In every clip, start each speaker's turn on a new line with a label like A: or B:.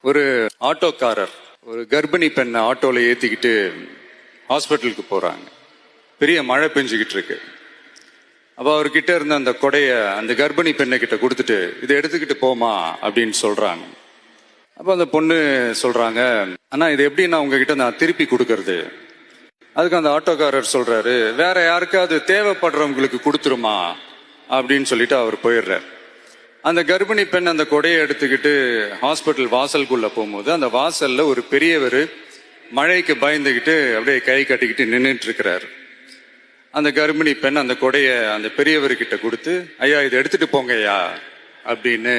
A: ஒரு ஆட்டோக்காரர் ஒரு கர்ப்பிணி பெண்ணை ஆட்டோல ஏத்திக்கிட்டு ஹாஸ்பிட்டலுக்கு போறாங்க. பெரிய மழை பெஞ்சுக்கிட்டு இருக்கு. அப்ப அவர்கிட்ட இருந்த அந்த கொடைய அந்த கர்ப்பிணி பெண்ணை கிட்ட கொடுத்துட்டு இதை எடுத்துக்கிட்டு போமா அப்படின்னு சொல்றாங்க. அப்ப அந்த பொண்ணு சொல்றாங்க, ஆனா இது எப்படி நான் உங்ககிட்ட நான் திருப்பி கொடுக்கறது? அதுக்கு அந்த ஆட்டோக்காரர் சொல்றாரு, வேற யாருக்காவது தேவைப்படுறவங்களுக்கு கொடுத்துருமா அப்படின்னு சொல்லிட்டு அவர் போயிடுறார். அந்த கர்ப்பிணி பெண் அந்த கொடையை எடுத்துக்கிட்டு ஹாஸ்பிட்டல் வாசலுக்குள்ள போகும்போது அந்த வாசல்ல ஒரு பெரியவர் மழைக்கு பயந்துகிட்டு அப்படியே கை கட்டிக்கிட்டு நின்றுட்டு இருக்கிறார். அந்த கர்ப்பிணி பெண் அந்த கொடைய அந்த பெரியவர்கிட்ட கொடுத்து, ஐயா இதை எடுத்துட்டு போங்க ஐயா அப்படின்னு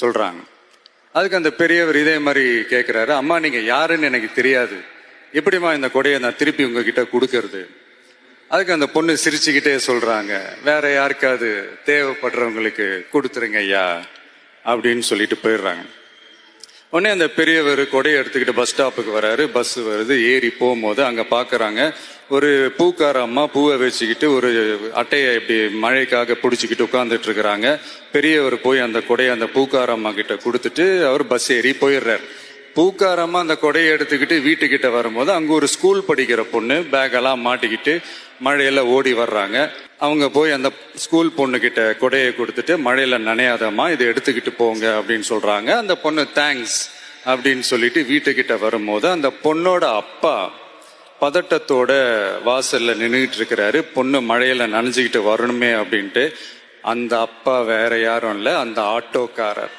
A: சொல்றாங்க. அதுக்கு அந்த பெரியவர் இதே மாதிரி கேட்கிறாரு, அம்மா நீங்க யாருன்னு எனக்கு தெரியாது, எப்படிமா இந்த கொடையை நான் திருப்பி உங்ககிட்ட கொடுக்கறது? அதுக்கு அந்த பொண்ணு சிரிச்சுக்கிட்டே சொல்றாங்க, வேற யாருக்காவது தேவைப்படுறவங்களுக்கு கொடுத்துருங்க ஐயா அப்படின்னு சொல்லிட்டு போயிடுறாங்க. உடனே அந்த பெரியவர் கொடையை எடுத்துக்கிட்டு பஸ் ஸ்டாப்புக்கு வராரு. பஸ் வருது. ஏறி போகும்போது அங்க பாக்குறாங்க ஒரு பூக்கார அம்மா பூவை வச்சுக்கிட்டு ஒரு அட்டையை இப்படி மழைக்காக பிடிச்சிக்கிட்டு உட்கார்ந்துட்டு இருக்கிறாங்க. பெரியவர் போய் அந்த கொடையை அந்த பூக்கார அம்மா கிட்ட கொடுத்துட்டு அவர் பஸ் ஏறி போயிடுறாரு. பூக்காரம்மா அந்த கொடையை எடுத்துக்கிட்டு வீட்டுக்கிட்ட வரும்போது அங்க ஒரு ஸ்கூல் படிக்கிற பொண்ணு பேக்கெல்லாம் மாட்டிக்கிட்டு மழையில ஓடி வர்றாங்க. அவங்க போய் அந்த ஸ்கூல் பொண்ணு கிட்ட கொடையை கொடுத்துட்டு, மழையில நனையாதம்மா இதை எடுத்துக்கிட்டு போங்க அப்படின்னு சொல்றாங்க. அந்த பொண்ணு தேங்க்ஸ் அப்படின்னு சொல்லிட்டு வீட்டுக்கிட்ட வரும்போது அந்த பொண்ணோட அப்பா பதட்டத்தோட வாசல்ல நின்றுட்டு இருக்கிறாரு. பொண்ணு மழையில நனைஞ்சுக்கிட்டு வரணுமே அப்படின்ட்டு. அந்த அப்பா வேற யாரும் இல்ல, அந்த ஆட்டோக்காரர்.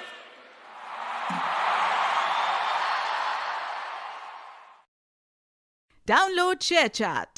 B: Download ShareChat.